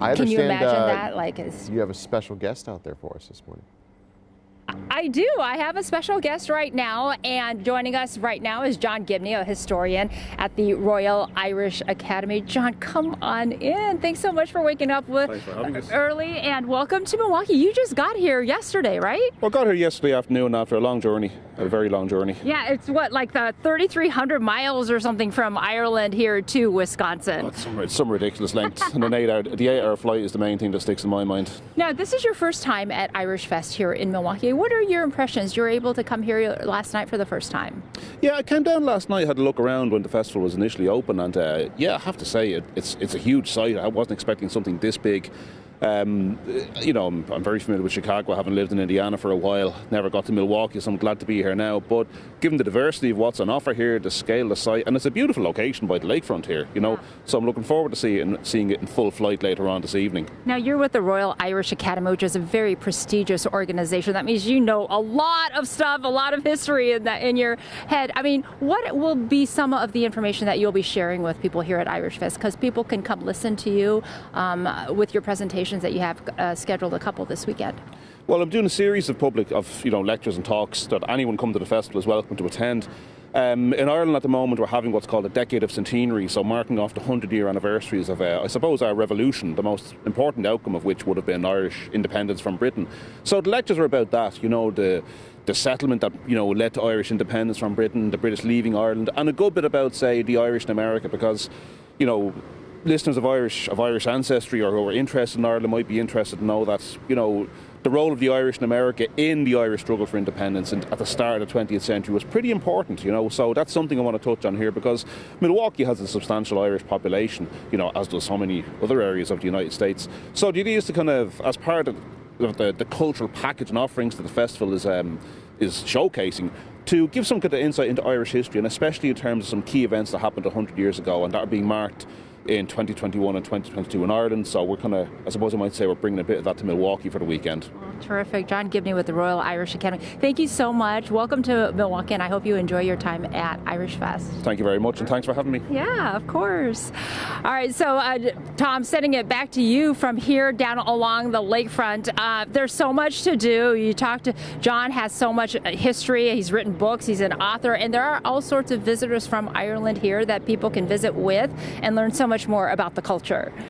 I Can you understand imagine that? Like, is you have a special guest out there for us this morning. I do. I have a special guest right now, and joining us right now is John Gibney, a historian at the Royal Irish Academy. John, come on in. Thanks so much for waking up early, and welcome to Milwaukee. You just got here yesterday, right? Well, got here yesterday afternoon after a long journey, a very long journey. Yeah, it's what, like the 3,300 miles or something from Ireland here to Wisconsin. Oh, it's some ridiculous length, and the 8-hour flight is the main thing that sticks in my mind. Now, this is your first time at Irish Fest here in Milwaukee. What are your impressions? You were able to come here last night for the first time. Yeah, I came down last night, had a look around when the festival was initially open, and yeah, I have to say it's a huge site. I wasn't expecting something this big. You know, I'm very familiar with Chicago, having lived in Indiana for a while. Never got to Milwaukee, so I'm glad to be here now. But given the diversity of what's on offer here, the scale of the site, and it's a beautiful location by the lakefront here, you know, so I'm looking forward to seeing it in full flight later on this evening. Now, you're with the Royal Irish Academy, which is a very prestigious organization. That means you know a lot of stuff, a lot of history in your head. I mean, what will be some of the information that you'll be sharing with people here at Irish Fest? Because people can come listen to you with your presentation that you have scheduled, a couple this weekend. Well, I'm doing a series of lectures and talks that anyone come to the festival is welcome to attend. In Ireland at the moment, we're having what's called a decade of centenary, so marking off the 100-year anniversaries of, I suppose, our revolution, the most important outcome of which would have been Irish independence from Britain. So the lectures are about that, you know, the settlement that, you know, led to Irish independence from Britain, the British leaving Ireland, and a good bit about, say, the Irish in America, because, you know, listeners of Irish ancestry or who are interested in Ireland might be interested to know that, you know, the role of the Irish in America in the Irish struggle for independence and at the start of the 20th century was pretty important, you know, so that's something I want to touch on here, because Milwaukee has a substantial Irish population, you know, as does so many other areas of the United States. So the idea is to kind of, as part of the cultural package and offerings that the festival is showcasing, to give some kind of insight into Irish history, and especially in terms of some key events that happened 100 years ago and that are being marked in 2021 and 2022 in Ireland. So we're kind of, I suppose I might say, we're bringing a bit of that to Milwaukee for the weekend. Terrific. John Gibney with the Royal Irish Academy. Thank you so much. Welcome to Milwaukee, and I hope you enjoy your time at Irish Fest. Thank you very much, and thanks for having me. Yeah, of course. All right, so Tom, sending it back to you from here down along the lakefront. There's so much to do. You talked to John, has so much history. He's written books. He's an author, and there are all sorts of visitors from Ireland here that people can visit with and learn so much more about the culture.